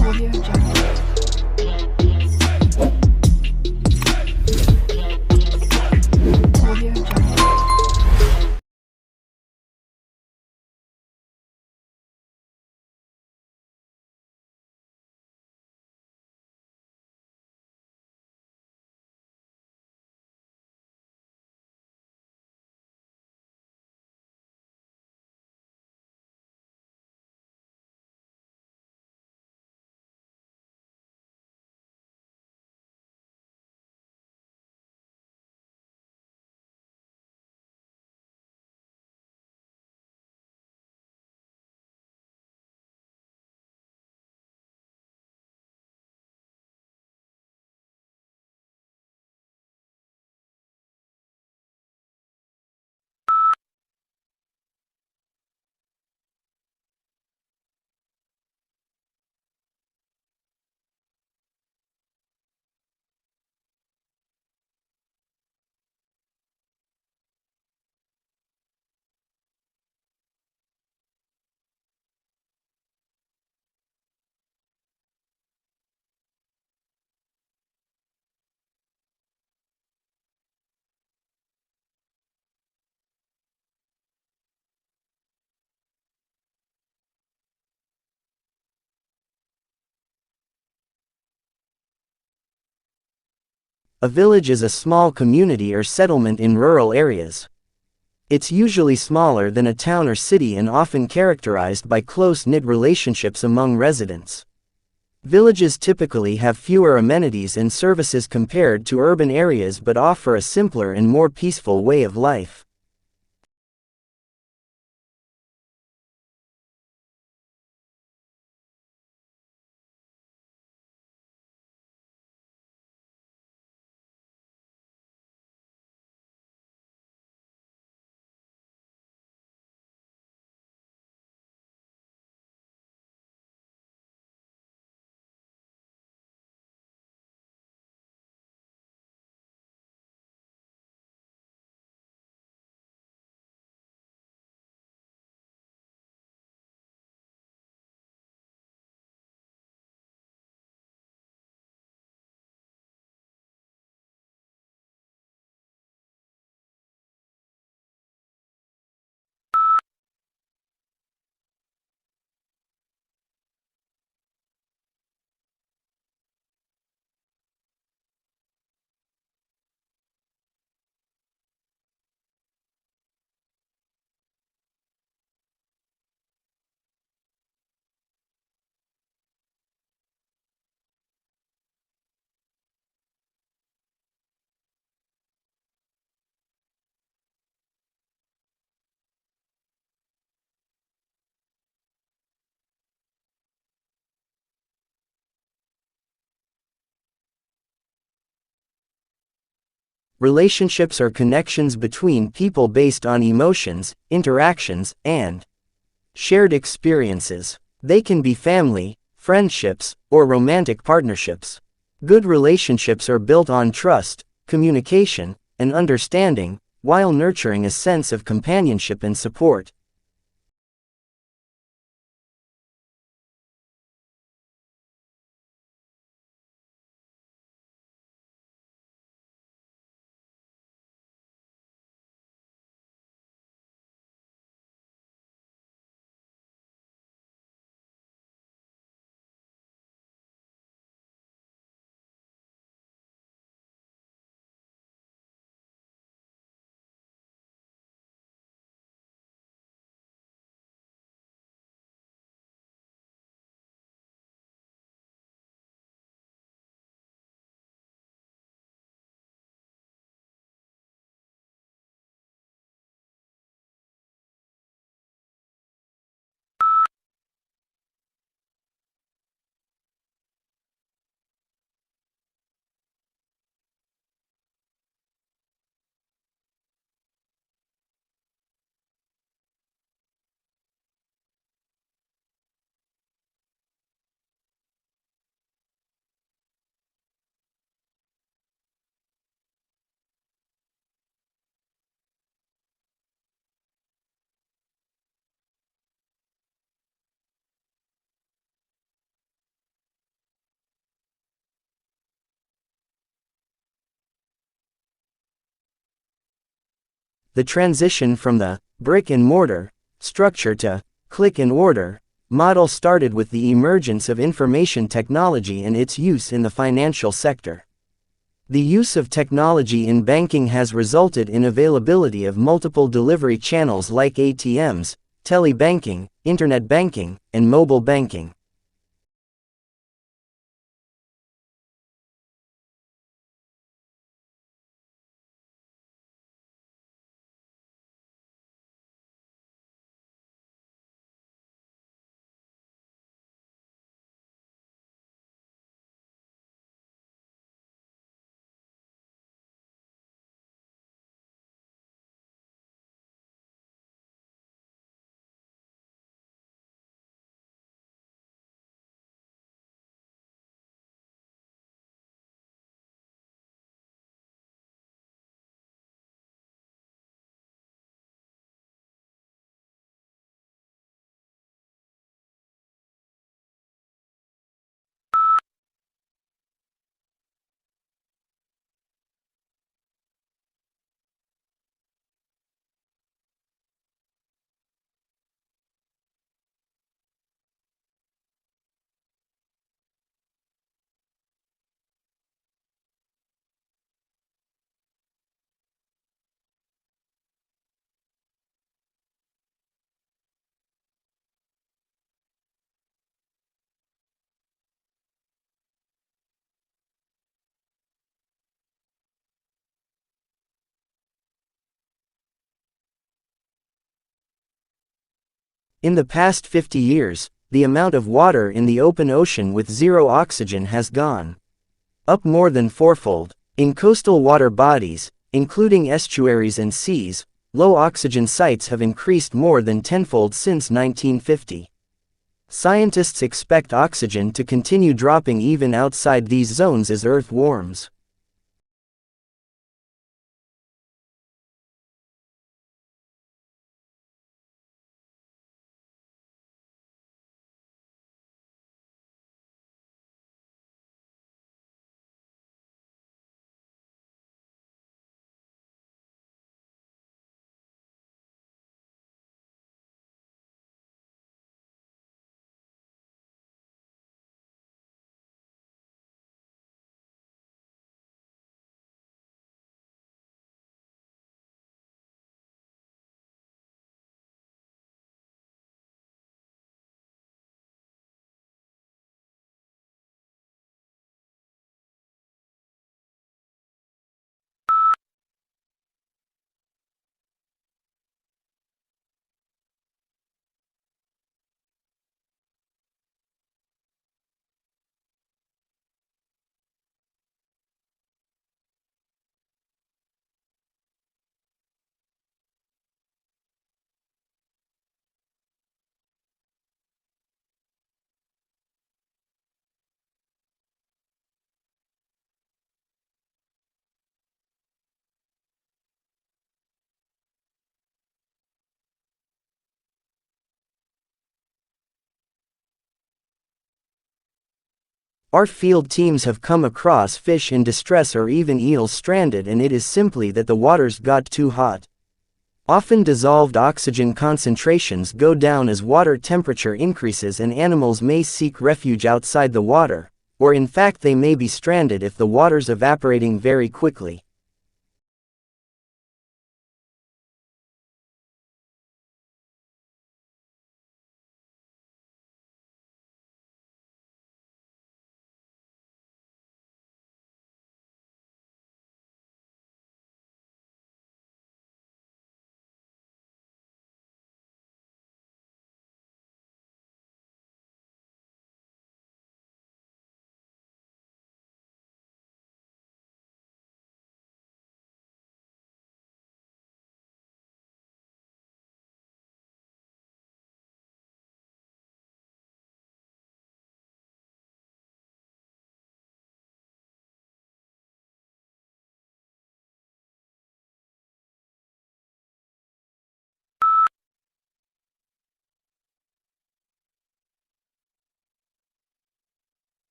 Audio Jungle. Audio Jungle. A village is a small community or settlement in rural areas. It's usually smaller than a town or city and often characterized by close-knit relationships among residents. Villages typically have fewer amenities and services compared to urban areas but offer a simpler and more peaceful way of life. Relationships are connections between people based on emotions, interactions, and shared experiences. They can be family, friendships, or romantic partnerships. Good relationships are built on trust, communication, and understanding, while nurturing a sense of companionship and support. the transition from the brick and mortar structure to click and order model started with the emergence of information technology and its use in the financial sector. The use of technology in banking has resulted in availability of multiple delivery channels like ATMs, telebanking, internet banking, and mobile banking. In the past 50 years, the amount of water in the open ocean with zero oxygen has gone up more than fourfold. In coastal water bodies, including estuaries and seas, low oxygen sites have increased more than tenfold since 1950. Scientists expect oxygen to continue dropping even outside these zones as Earth warms. Our field teams have come across fish in distress or even eels stranded, and it is simply that the waters got too hot. Often dissolved oxygen concentrations go down as water temperature increases and animals may seek refuge outside the water, or in fact they may be stranded if the water's evaporating very quickly.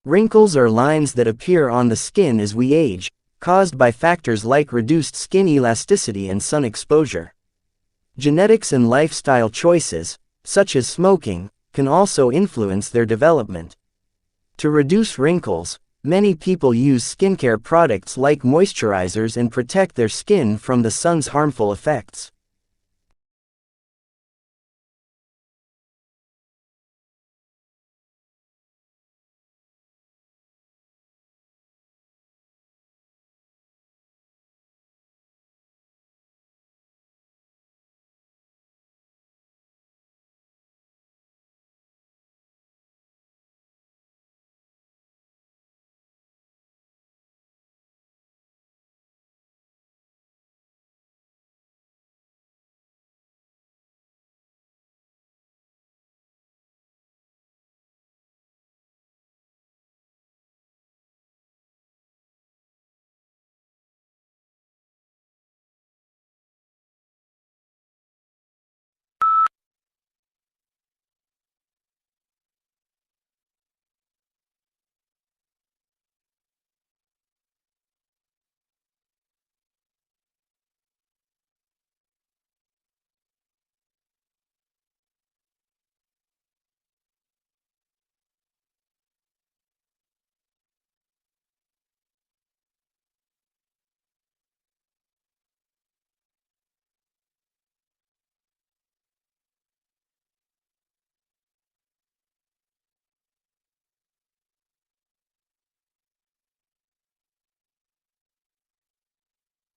Wrinkles are lines that appear on the skin as we age, caused by factors like reduced skin elasticity and sun exposure. Genetics and lifestyle choices, such as smoking, can also influence their development. To reduce wrinkles, many people use skincare products like moisturizers and protect their skin from the sun's harmful effects.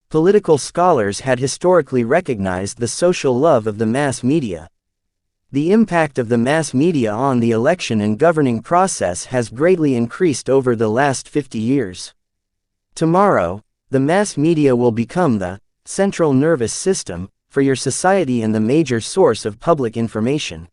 Political scholars had historically recognized the social love of the mass media. The impact of the mass media on the election and governing process has greatly increased over the last 50 years. Tomorrow, the mass media will become the central nervous system for your society and the major source of public information.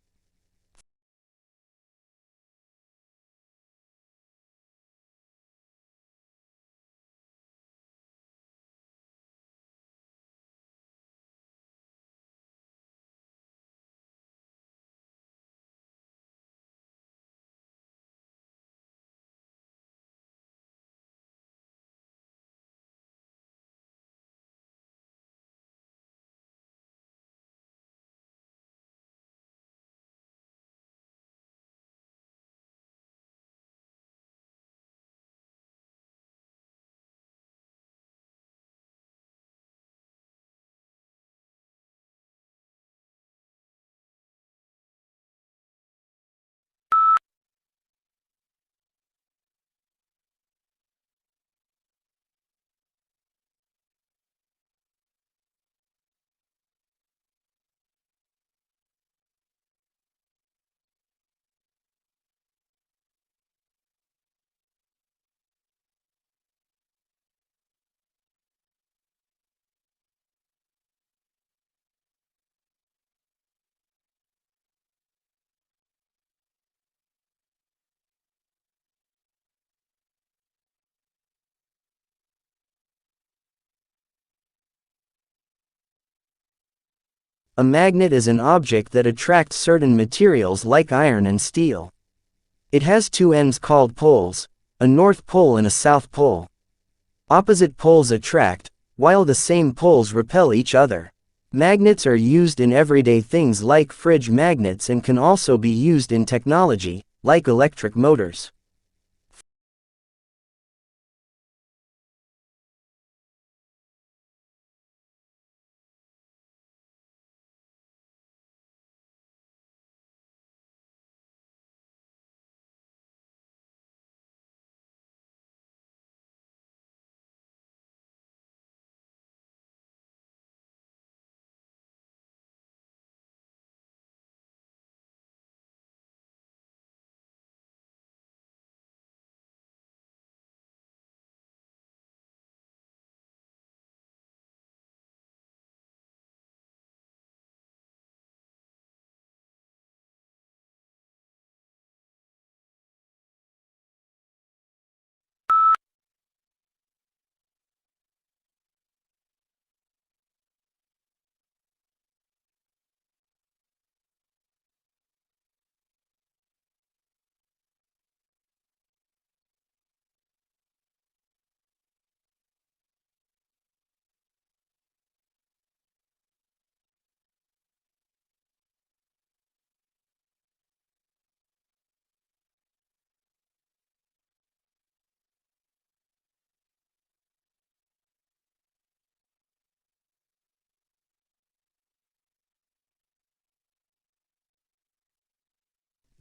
A magnet is an object that attracts certain materials like iron and steel. It has two ends called poles, a north pole and a south pole. Opposite poles attract, while the same poles repel each other. Magnets are used in everyday things like fridge magnets and can also be used in technology, like electric motors.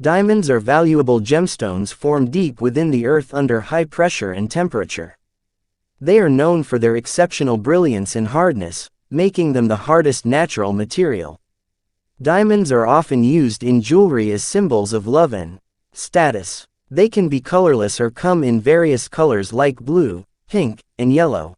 Diamonds are valuable gemstones formed deep within the earth under high pressure and temperature. They are known for their exceptional brilliance and hardness, making them the hardest natural material. Diamonds are often used in jewelry as symbols of love and status. They can be colorless or come in various colors like blue, pink, and yellow.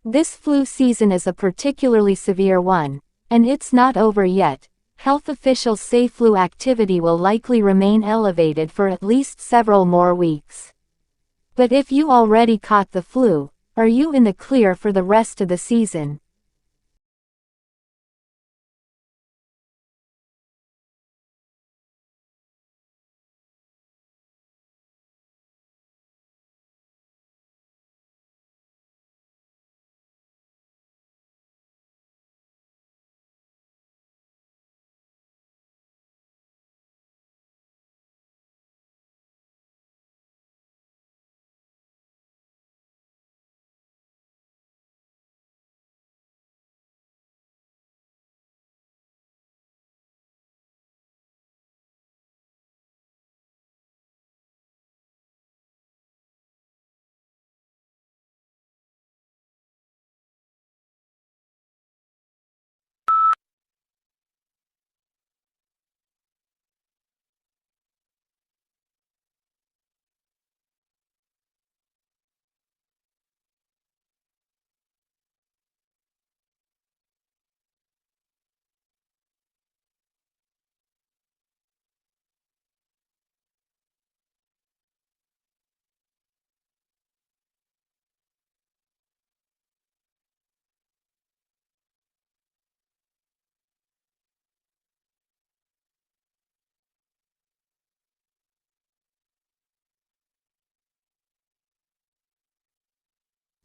This flu season is a particularly severe one, and it's not over yet. Health officials say flu activity will likely remain elevated for at least several more weeks. But if you already caught the flu, are you in the clear for the rest of the season?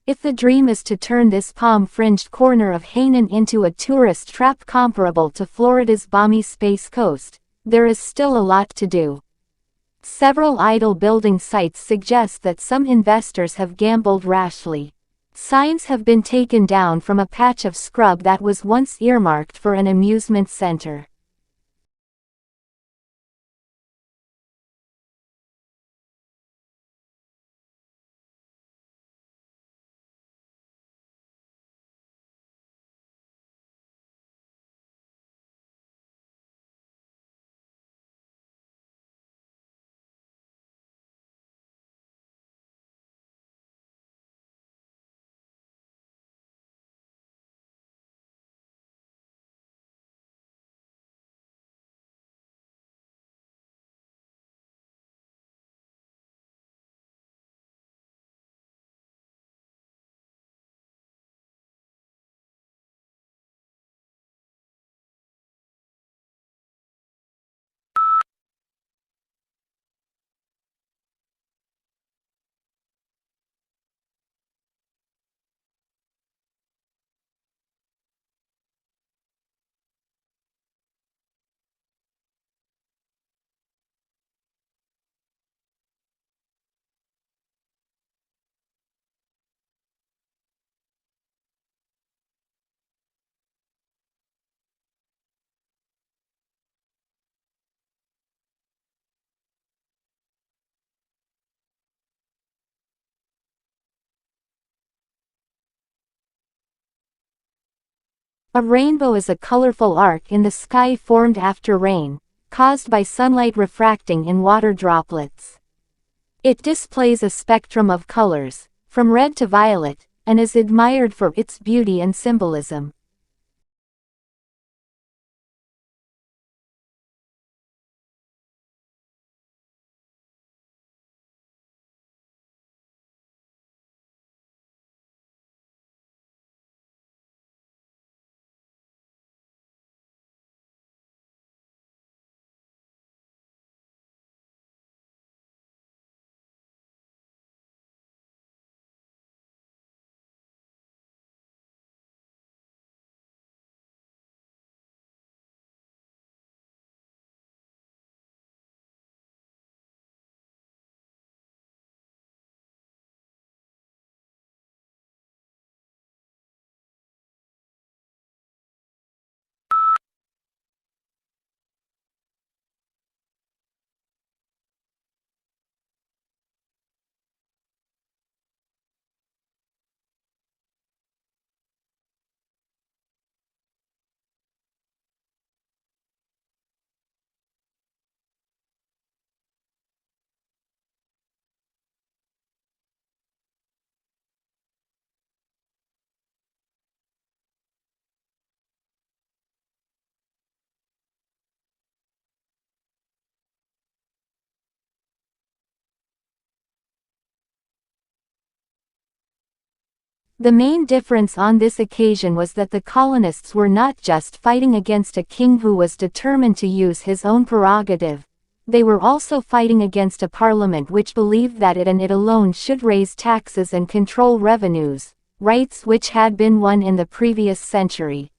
If the dream is to turn this palm-fringed corner of Hainan into a tourist trap comparable to Florida's balmy Space Coast, there is still a lot to do. Several idle building sites suggest that some investors have gambled rashly. Signs have been taken down from a patch of scrub that was once earmarked for an amusement center. A rainbow is a colorful arc in the sky formed after rain, caused by sunlight refracting in water droplets. It displays a spectrum of colors, from red to violet, and is admired for its beauty and symbolism. The main difference on this occasion was that the colonists were not just fighting against a king who was determined to use his own prerogative. They were also fighting against a parliament which believed that it and it alone should raise taxes and control revenues, rights which had been won in the previous century.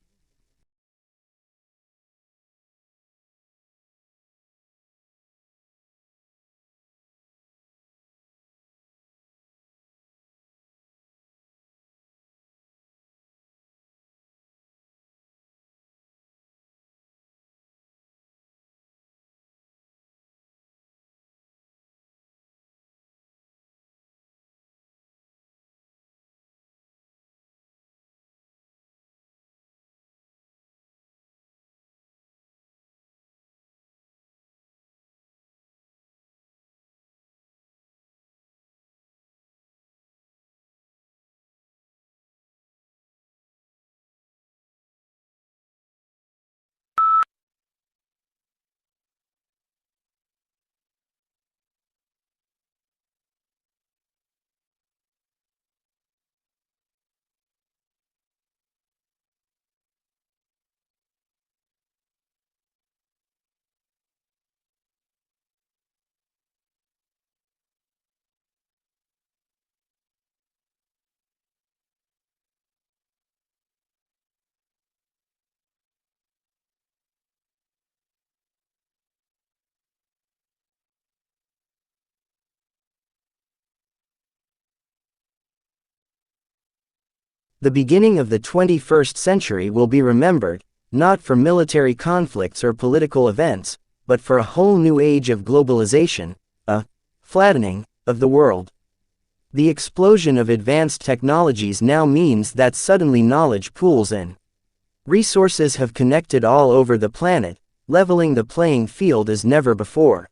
The beginning of the 21st century will be remembered, not for military conflicts or political events, but for a whole new age of globalization, a flattening of the world. The explosion of advanced technologies now means that suddenly knowledge pools and resources have connected all over the planet, leveling the playing field as never before.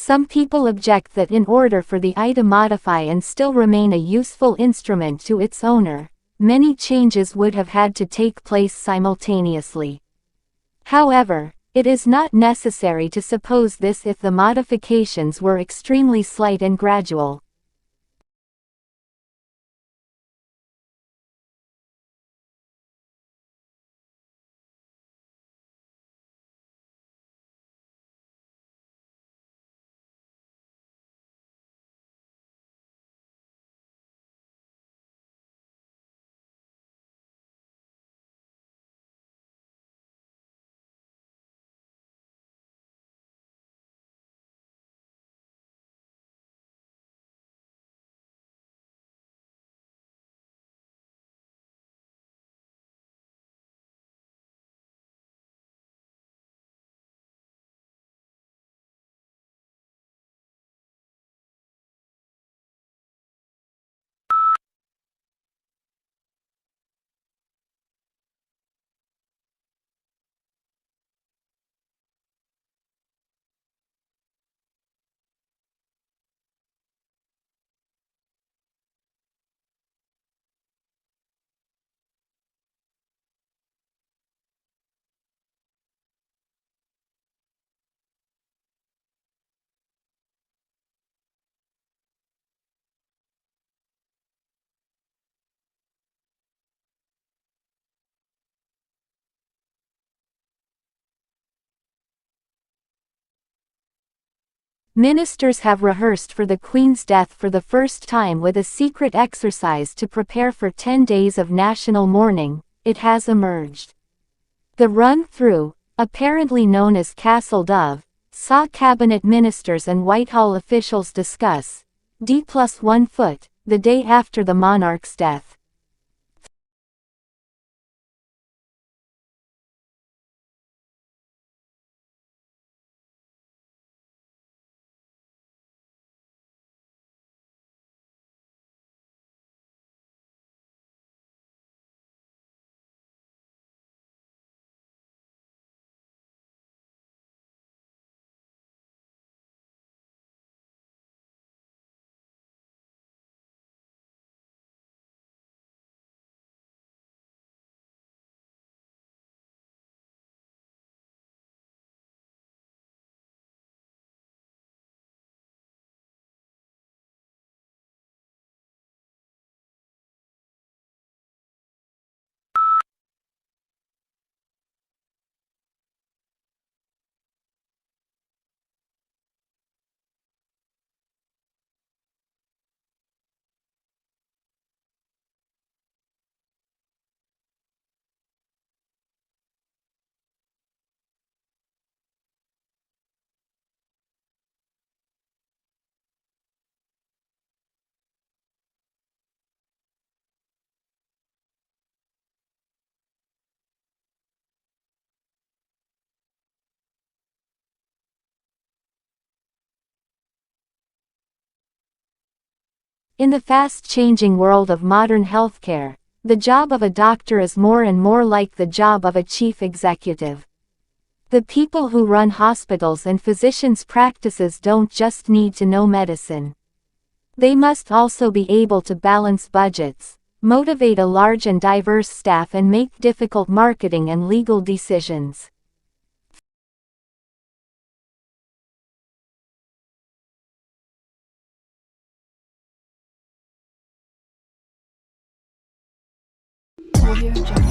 Some people object that in order for the PTE to modify and still remain a useful instrument to its owner, many changes would have had to take place simultaneously. However, it is not necessary to suppose this if the modifications were extremely slight and gradual. Ministers have rehearsed for the Queen's death for the first time with a secret exercise to prepare for 10 days of national mourning, it has emerged. The run-through, apparently known as Castle Dove, saw cabinet ministers and Whitehall officials discuss D+1 foot, the day after the monarch's death. In the fast-changing world of modern healthcare, the job of a doctor is more and more like the job of a chief executive. The people who run hospitals and physicians' practices don't just need to know medicine. They must also be able to balance budgets, motivate a large and diverse staff, and make difficult marketing and legal decisions. Audio Jungle.